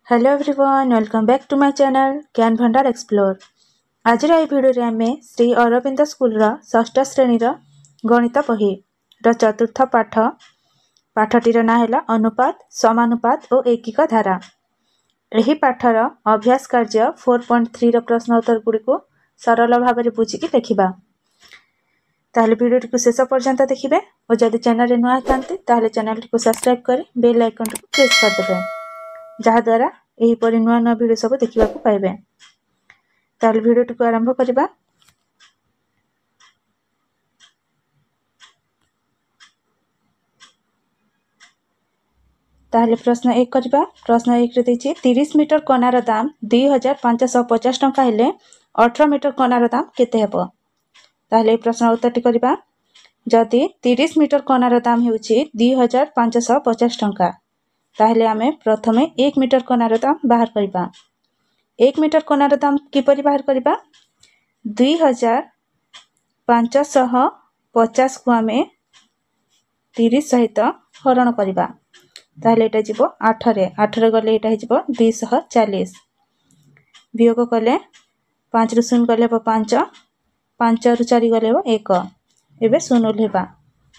Hello everyone, welcome back to my channel Gyan Bhandar explore. आज video आम Shri Arvind school षष्ठ श्रेणी गणित बही चतुर्थ पाठटीर ना है अनुपात समानुपात और एकिक धारा। यही पाठर अभ्यास कार्य 4.3 प्रश्न उत्तर गुड़ी सरल भाव में बुझिकी लिखा। ताहले वीडियो को शेष पर्यंत देखिए और जदि चैनल नुआ था चैनल को सब्सक्राइब कर बेल आइकन को प्रेस करदे जहाद्वारा यहीपरि नुआ नुआ वीडियो सब देखा पाइबे। ताहले वीडियो को आरंभ करबा। ताहले प्रश्न 1 करबा। प्रश्न 1 रे देछि 30 मीटर कनार दाम 2550 टंका हेले 18 मीटर कनार दाम केते हेबो। ताहले प्रश्न उत्तरटी करबा। जदि 30 मीटर कनार दाम हेउछि 2550 टंका ताहले आमे प्रथमे 1 मीटर कनार दाम बाहर करबा। 1 मीटर कनार दाम किपरि बाहर करबा। 2550 को आमे 30 सहित हरण करबा। ताहले एटा जिवो 8 रे 8 रे गले एटा हिजबो 240। वियोग कले 5 रु 0 गले 5 5 रु 4 गले 1 एबे 0 लेबा।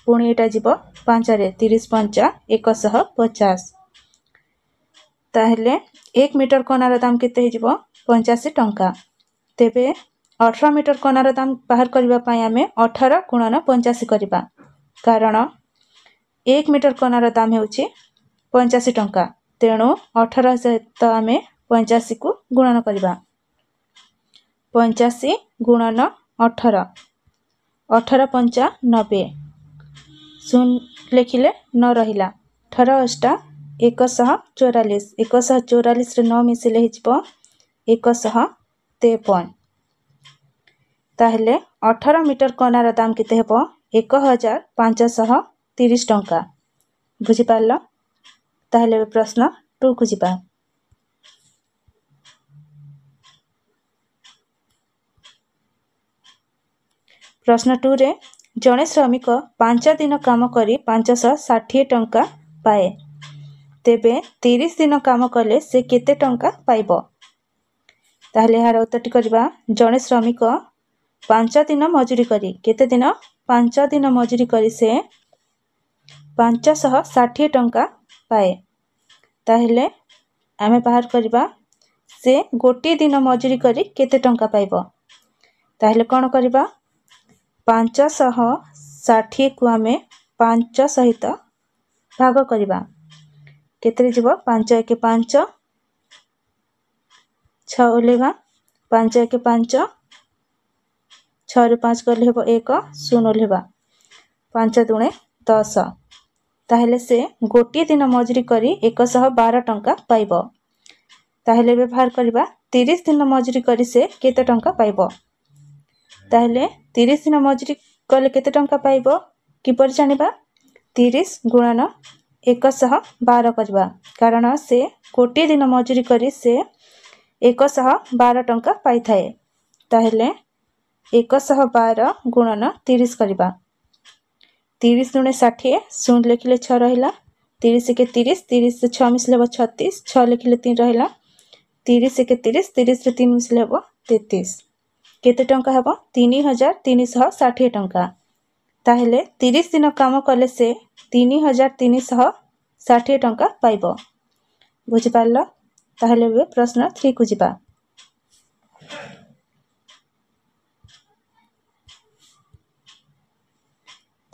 पुणी एटा जिवो 5 रे 30 5 150। ताहले 1 मीटर कनार दाम केते हिजबो 85 टंका। तेबे 18 मीटर कनार दाम बाहर करबा पई आमे 18 गुणन 85 करबा। कारण 1 मीटर कनार दाम हेउछि 85 टंका, तेणु 18 सहित आमे 85 को गुणन करबा। 85 गुणन 18 18 5 90 शून्य लिखिले न रहिला। 18 अष्टा 144 144 रे 9 मिसिले हिजबो 153। ताहले 18 मीटर कनार दाम केते हेबो 1530 टंका। बुझि पारलो। ताहले प्रश्न 2 को जिबा। प्रश्न 2 रे जणे श्रमिक 5 दिन काम करी 560 टंका पाए, तेबे 30 दिन काम कले से केते टंका पाइबो। ताहले यार उत्तरटी करबा। जणे श्रमिक 5 दिन मजूरी करी केते दिन 5 दिन मजूरी करी से 560 टंका पाए। ताहले आमे बाहर करबा से गोटी दिन मजूरी करी केते टंका पाइबो। ताहले कोन करबा 560 को आमे 5 सहित भाग करबा। केते जीवो 5 1 5 6 ओलेबा 5 1 5 6 रु 5 गले हेबो 1 0 लेबा 5 दुणे 10। ताहले से गोटी दिन मजूरी करी 112 टंका पाइबो। ताहले व्यवहार करबा 30 दिन मजूरी करी से केते टंका पाइबो। ताहले 30 दिन मजूरी कले केते टंका पाइबो किपर जानिबा। 30 गुणन 112 करबा। कारण से गोटी दिन मजूरी करी से 112 टंका पाई थाए। ताहले 112 गुणन 30 करबा। 30 दुणे 60 शून्य लिखिले 6 रहिला। 30 के 30 30 से 6 मिसले 36 6 लिखिले 3 रहिला। 30 के 30 30 रे 3 मिसले 33। केते टंका हेबो 3360 टंका। ताहले 30 दिन काम कले से 3360 टंका पाइबो। बुझि पारलो। ताहले वे प्रश्न 3 को जिबा।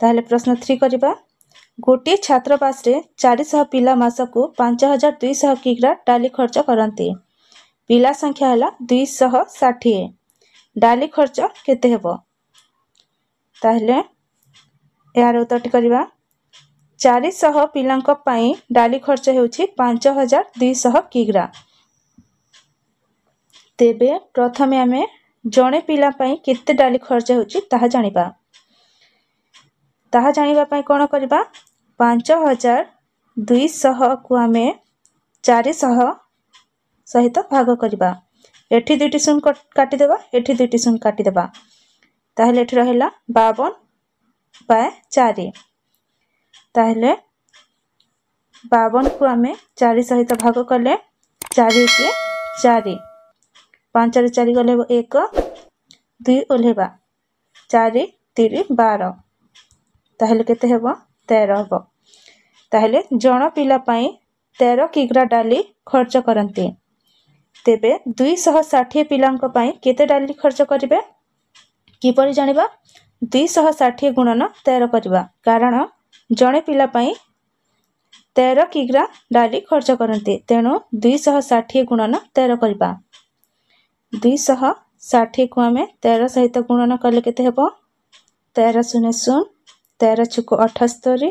ताहले प्रश्न 3 करबा। गोटे छात्रावास रे 400 पिला मासकु 5200 किग्रा डाली खर्च करंती। पिला संख्या हला 260। डाली खर्च केते हेबो। ताहले यार उत्तरटी करबा। 400 पिलांक पई डाली खर्च हेउछि 5200 किग्रा। तेबे प्रथमे आमे जणे पिला पई केते डाली खर्च हेउछि ताहा जानिबा। ताहा जानिबा पई कोन करबा 5200 को आमे 400 सहित भाग करबा। एठी दुटी शून्य काटी देबा, एठी दुटी शून्य काटी देबा। ताहले एठी रहिला 52/4। ताहले 52 को आमे 4 सहित भाग कले 4 के 4 5 रे 4 गले 1 2 ओल्हेबा 4 3 12 ताहले केते हेबो 13 हेबो। ताहले जण पिला पई 13 किग्रा डाली खर्च करंती। तेबे 260 पिलांक पई केते डाली खर्च करिवे किपरि जानिबा 260 गुणन 13 करिबा कारण जणे पिला पई 13 किग्रा डाली खर्च करंती तेणु 260 गुणन 13 करिबा। 260 को आमे 13 सहित गुणन कले केते हेबो 13 शून्य शून्य 13 छुको 78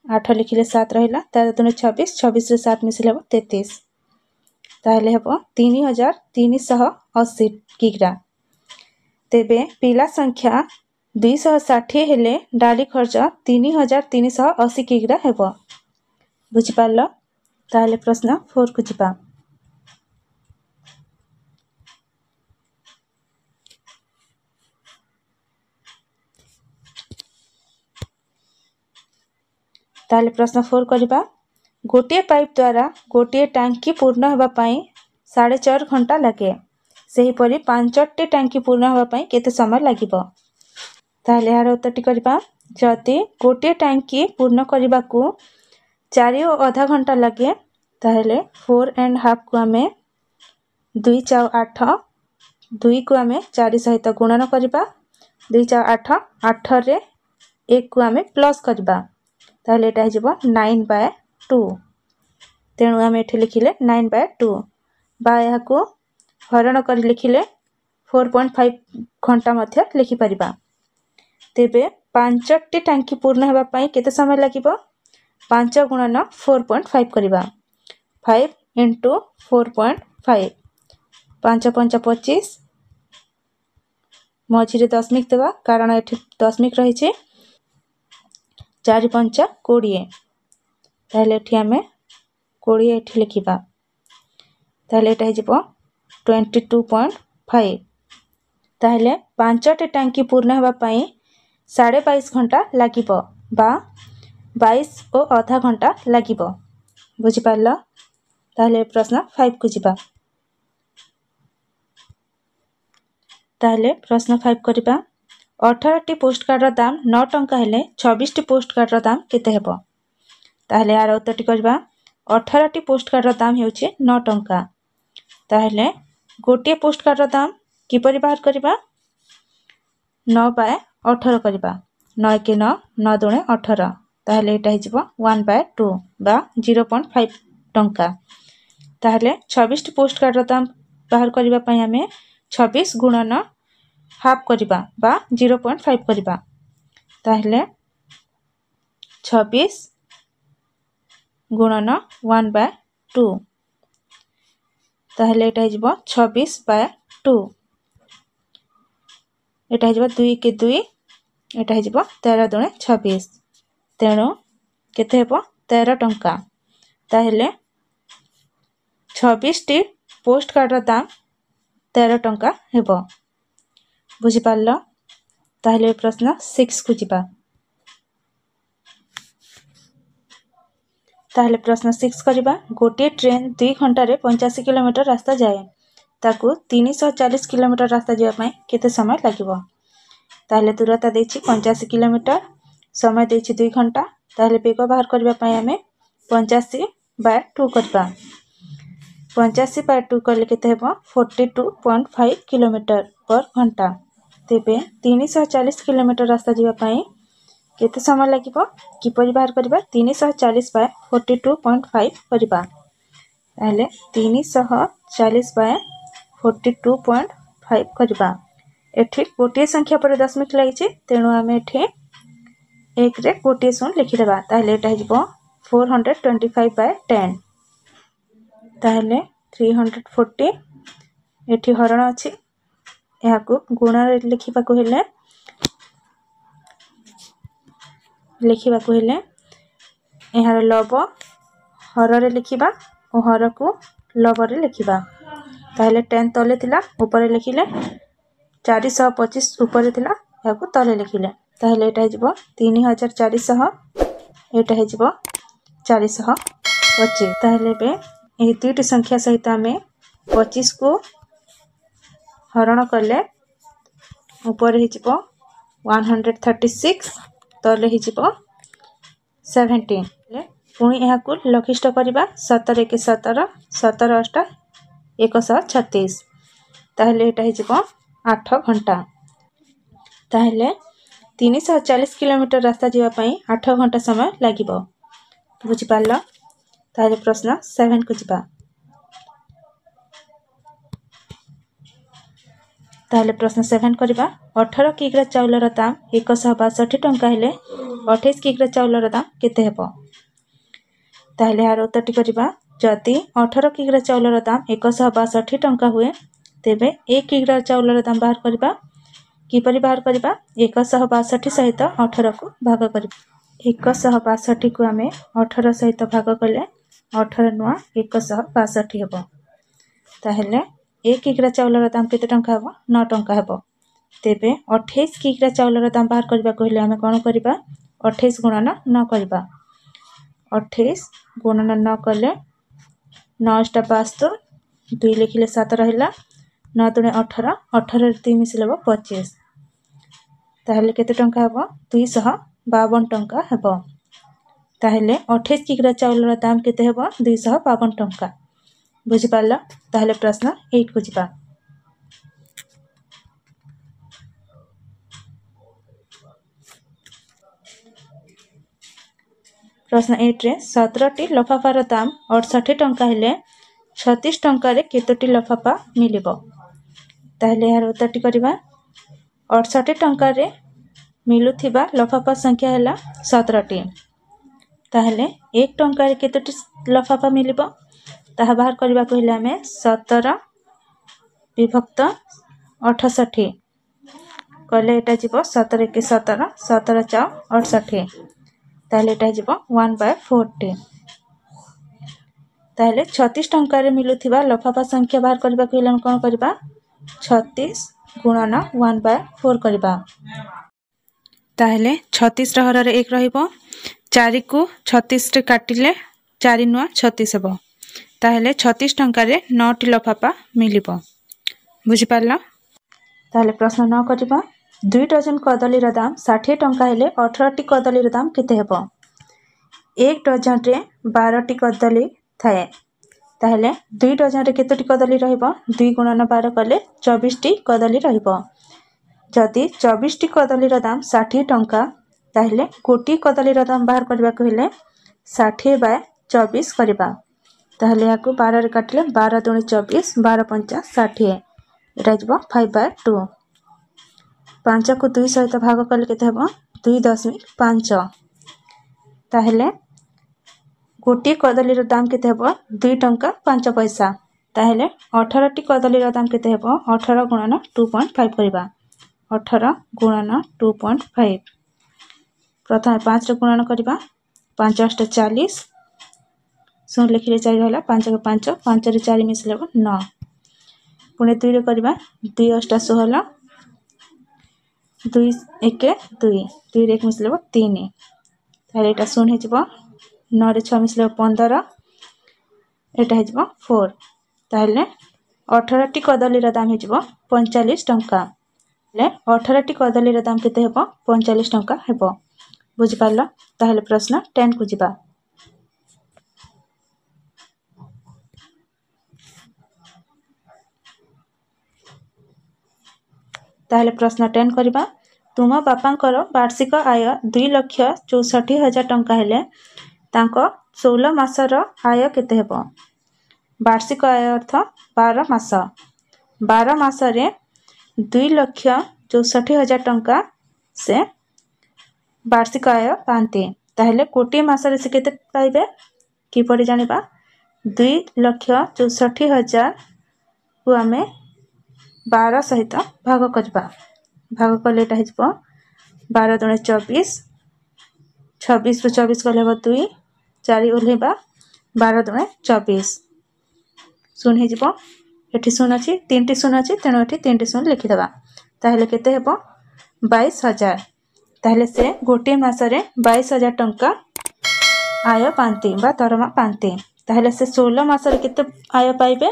8 लिखिले 7 रहिला 13 दुने 26 26 रे 7 मिसिले हेबो 33 ताहले हेबो 3380 किग्रा। तेबे पिला संख्या 260 हेले डाली खर्च 3380 किग्रा हेबो। बुझि पारलो। ताहले प्रश्न 4 को जिबा। ताहले प्रश्न 4 करिबा गोटे पाइप द्वारा गोटे टांकी पूर्ण हेबा पई 4.5 घंटा लागे सेही परी 5टी टांकी पूर्ण हेबा पई केते समय लागिबो। ताहले यार उत्तरटी करिबा जदि गोटे टांकी पूर्ण करिबा को 4.5 घंटा लागे ताहले 4.5 को आमे 2 4 8 2 को आमे 4 सहित गुणन करिबा 2 4 8 8 रे 1 को आमे प्लस करिबा ताहले एटा हिजबो 9/2 तेणु आमे एठी लिखिले 9/2 बा यहा को हरण कर लिखिले 4.5 घंटा मध्य लिखि परिबा। तेबे 5टी टांकी पूर्ण हेबा पई केते समय लागिबो 5 गुणन 4.5 करिबा 5 * 4.5 5 5 25 मझिरे दशमिक देबा कारण एठी दशमिक रही छे 4 5 20 ताहले एठी आमे 20 एठी लिखिबा ताहले एटा हिजबो 22.5 ताहले 5टी टांकी पूर्ण हेबा पई 22.5 घंटा लागिबो बा 22.5 घंटा लागिबो। बुझि पारलो। ताहले प्रश्न 5 को जिबा। ताहले प्रश्न 5 करिबा 18टी पोस्ट कार्ड दाम 9 टंका हेले 26टी पोस्ट कार्ड दाम केते हेबो। ताहले यार उत्तरटी करिबा 18टी पोस्ट कार्ड दाम हेउची 9 टंका ताहले गोटे पोस्ट कार्ड दाम किपरि बाहर करिबा 9/18 करिबा 9 के 9 9 दुणे 18 ताहले एटा हिजबो 1/2 बा 0.5 टंका। ताहले 26टी पोस्ट कार्ड दाम बाहर करिबा पई आमे 26 गुणन हाफ करिबा बा 0.5 करिबा ताहले 26 गुणन 1/2 ताहले एटा हिजबो 26/2 एटा हिजबो 2 के 2 एटा हिजबो 13 दुणे 26 तेणु केते हेबो 13 टंका। ताहले 26टी पोस्ट कार्ड दाम 13 टंका हेबो। बुझि पारलो। ताहले प्रश्न 6 को जिबा। ताहले प्रश्न 6 करिबा गोटे ट्रेन 2 घंटा रे 85 किलोमीटर रास्ता जाए ताकू 340 किलोमीटर रास्ता जाय पई केते समय लागिबो। ताहले दूरता देछि 85 किलोमीटर समय देछि 2 घंटा ताहले बेग बाहर करबा पई हमें 85/2 करबा 85/2 करले केते हेबो 42.5 किलोमीटर पर घंटा। तेबे 340 किलोमीटर रास्ता जाय पई केते समय लागिबो किपरि बाहर करबा 340/42.5 करबा ताहले 340/42.5 करबा एठी गोटे संख्या पर दशमिक लागिछि तेणु आमे एठी 1 रे गोटे शून्य लिखि देबा ताहले एटा हिजबो 425/10 ताहले 340 एठी हरण अछि एहाकू गुणन रे लिखिबाकू हेले एहार लब हर रे लिखिबा ओ हर को लब रे लिखिबा ताहले 10 तले थिला ऊपर लिखिले 425 ऊपर थिला याकू तले लिखिले ताहले एटा हिजबो 3400 एटा हिजबो 425 ताहले बे यही दुईटी संख्या सहित आम 25 को हरण कले ऊपर हो 136 तले हो 17 पुणी यहाँ लघिष्ठ करवा 17 1 17 17 8 136 ताहले यहाँ हो 8 घंटा ताहले 340 किलोमीटर रास्ता जावाई 8 घंटा समय लगे बुझिपार। ताहले प्रश्न 7 को जीवा। ताहले प्रश्न 7 करवा 18 किग्रा चाउलर दाम 162 टंका हेले 28 किग्रा चाउलर दाम केते हेबो। ताहले यार उत्तरटी करवा जदि 18 किग्रा चाउलर दाम 162 टंका हुए तेबे 1 किग्रा चाउलर दाम बाहर करवा किपरि बाहर करवा 162 सहित 18 को भाग करवा 162 को आमे 18 सहित भाग कले 18 नुआ 162 हेबो। ताहले 1 किग्रा चाउलर दाम केते टंका हेबो 9 टंका हेबो। तेबे 28 किग्रा चाउलर दाम बाहर करबा कहले आमे कोन करबा 28 गुणन 9 करबा 28 गुणन 9 कले 9 72 2 लिखिले 7 रहिला 9 दुणे 18 18 रे 3 मिसले 25 ताहले केते टंका हेबो 252 टंका हेबो। ताहले 28 किग्रा चाउलर दाम केते हेबो 252 टंका बुझि पारला। ताहले प्रश्न 8 को जीवा। प्रश्न 8 रे 17टी लफाफार दाम 68 टंका हेले 36 टंका रे केतोटी लफाफा मिलिबो। ताहले यार उत्तरटी करबा 68 टंका रे मिलुथिबा लफाफा संख्या हैला 17टी। ताहले 1 टंका रे केतोटी लफाफा मिलिबो ताहा बाहर करबा कहले आमे 17 विभक्त 68 कहले एटा जीवो 17 1 17 17 4 68 ताहले एटा जीवो 1/40। ताहले 36 टंका रे मिलुथिबा लफाफा संख्या बाहर करबा कहले हम कोन करबा 36 गुणन 1/4 करबा। ताहले 36 हर रे 1 रहिबो 4 को 36 रे काटिले 4 नुआ 36 हेबो। ताहले 36 टंका रे 9 टी लफाफा मिलिबो बुझि पारला। ताहले प्रश्न 9 करबा 2 डजन कदली रा दाम 60 टंका हेले 18 टी कदली रा दाम केते हेबो। 1 डजन रे 12 टी कदली थाए ताहले 2 डजन रे केतोटी कदली रहिबो 2 गुणन 12 कले 24 टी कदली रहिबो। जदि 24 टी कदली रा दाम 60 टंका ताहले गोटी कदली रा दाम बाहर करबा कहले 60/24 करबा। ताहले याकू 12 रे काटले 12 दुणे 24 12 5 60 एटा जबो 5/2 5 को 2 सहित भाग कले केते हेबो 2.5। ताहले गोटी कदली रा दाम केते हेबो 2 टंका 5 पैसा ताहले 18 टी कदली रा दाम केते हेबो 18 गुणन 2.5 करबा 18 गुणन 2.5 प्रथम 5 रे गुणन करबा 5 8 40 सुन लिखिले 4 रहला 5 के 5 5 रे 4 मिसले 9 पुणे 2 रे करबा 2 8 16 2 1 2 2 रे 1 मिसले 3 ताले एटा सुन हे जबो 9 रे 6 मिसले 15 एटा हे जबो 4 ताले 18 टी कदली रा दाम हे जबो 45 टंका ले 18 टी कदली रा दाम केते हेबो 45 टंका हेबो बुझि पारला। ताहले प्रश्न 10 को जीवा। ताहले प्रश्न 10 करबा तुम बापांकर वार्षिक आय 2,64,000 टंका हेले तांको 16 मासर आय केते हेबो। वार्षिक आय अर्थ 12 मास 12 मासरे 2,64,000 टंका से वार्षिक आय पाते ताहले कोटी मासरे से केते पाइबे किपरि जानिबा 2,64,000 को आमे 12 सहित भाग करबा भाग कले एटा हिजबो 12 दुणे 24 26 रो 24 कले 2 4 ओलेबा 12 दुणे 24 सुन हिजबो एठी सुन अछि 3 टी सुन अछि तेनो एठी 3 टी सुन लिखि देबा ताहले केते हेबो 22,000 ताहले से गोटे मासरे 22,000 टंका आय पांती बा दरमा पांती ताहले से 16 मासरे केते आय पाइबे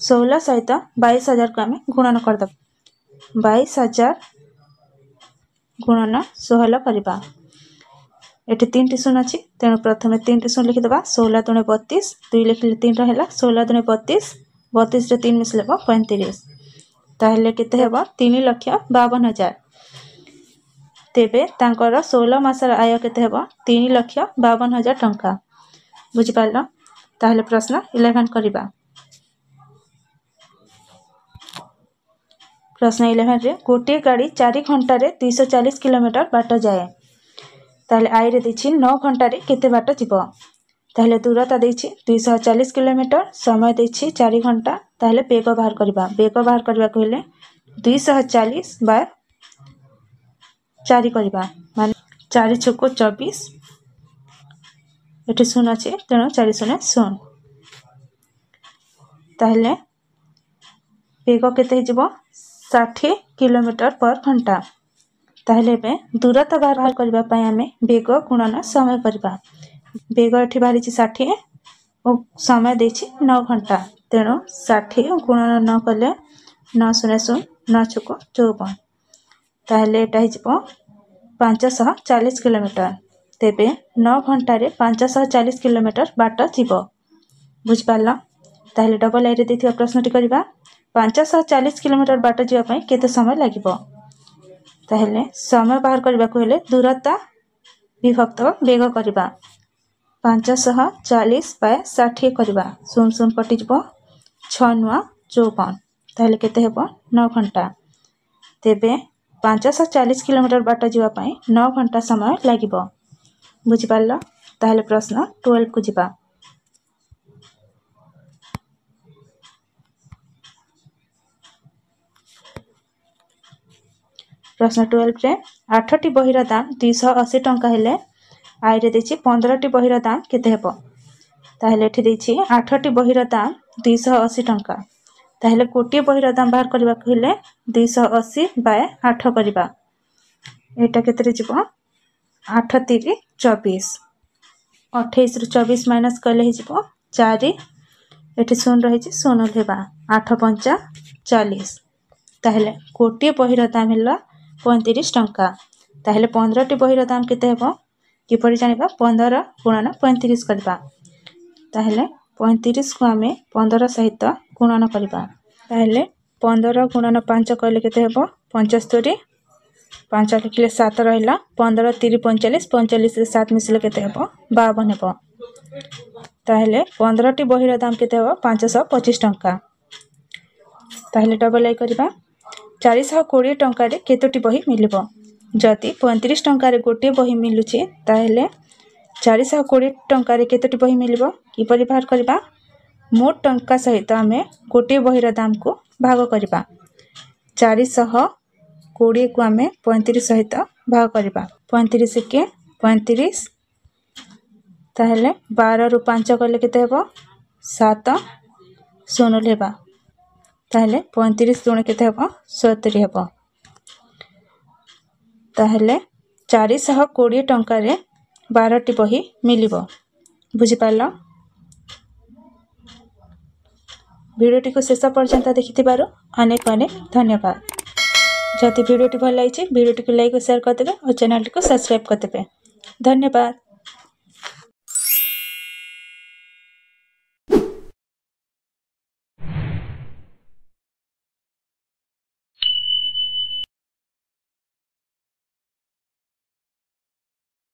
16 सहित 22,000 को आम गुणन करदे 22,000 गुणन 16 करवा एटी 3टी शून्य अच्छी तेणु प्रथम 3टी शून्य लिखिदे 16 दुणे 32 2 लिखिले 3 रहा 16 दुणे 32 32 रे 3 मिसले 35 ताहले केते हेबो 3,52,000 तेबे तांकर 16 मासर आय केते हेबो 3,52,000 टंका बुझि पारलो। ताहले प्रश्न 11 करिबा। प्रश्न 11 रे गोटे गाड़ी 4 घंटा रे 240 किलोमीटर बाट जाए ताहले आई रे देछि 9 घंटा रे केते बाट जिवो ताहले दूरता देछि 240 किलोमीटर समय देछि 4 घंटा ताहले बेग बाहर करबा कहले 240 बाय 4 करबा माने 4 छको 24 एठी शून्य अछि तेणु 4 शून्य शून्य ताहले बेग केते जिवो 60 किलोमीटर पर घंटा ताहले बे दूरता बाहर करबा पय हमें बेग गुणन समय करबा बेग एठी बाहरी 60 और समय देछि 9 घंटा तेणु 60 गुणन न कले 9 शून्य शून्य 9 छको 54 ताहले एटा हिजबो 540 किलोमीटर तेबे 9 घंटा रे 540 किलोमीटर बाट जिवो बुझि पारला। ताहले डबल आई रे देथिया प्रश्नटी करबा 540 किलोमीटर बाट जिवा पय केते समय लागिबो ताहले समय बाहर करबा कहले दूरता विभक्त बेग करबा 540 बाय 60 करबा 0 कटि जबो 6 9 54 ताहले केते हेबो 9 घंटा तेबे 540 किलोमीटर बाट जिवा पय 9 घंटा समय लागिबो बुझि पारलो। ताहले प्रश्न 12 को जिबा। प्रश्न 12 रे 8टी बहिर दाम 280 टंका हेले आई रे देछि 15टी बहिर दाम केते हेबो ताहले एठी देछि 8टी बहिर दाम 280 टंका ताहले गोटे बहिर दाम बाहर करबा कहले 280 बाय 8 करबा एटा केते रे जिवो 8 3 24 28 रु 24 माइनस करले हि जिवो 4 एठी शून्य रही 0 लेबा 8 5 40 ताहले गोटे बहिर दाम हेला 35 टंका ताहले 15टी बहिर दाम केते हेबो किपरि जानिबा 15 गुणन 35 करबा ताहले 35 को आमे 15 सहित गुणन करबा ताहले 15 गुणन 5 करले केते हेबो 75 5 लिखले 7 रहला 15 3 45 45 रे 7 मिसले केते हेबो 52 हेबो ताहले 15टी बहिर दाम केते हेबो 525 टंका ताहले डबल आई करबा 420 टंका रे केतोटी बही मिलिबो जति 35 टंका रे गोटे बही मिलुची ताहले 420 टंका रे केतोटी बही मिलिबो किपरि बाहर करबा मोट टंका सहित आमे गोटे बहिर दाम को भाग करबा 420 को आमे 35 सहित भाग करबा 35 के 35 ताहले 12 रु 5 करले केते हेबो 7 0 लेबा ताहले 35 दुणे केते हेबो 70 हेबो ताहले 420 टंका रे 12टी बही मिलिबो बुझि पारलो। वीडियोटी को शेष पर्यंत देखिथिबारो अनेक अनेक धन्यवाद। जदि वीडियोटी भल लागिछि वीडियोटी को लाइक और शेयर कर देबे और चैनल को सब्सक्राइब कर देबे। धन्यवाद।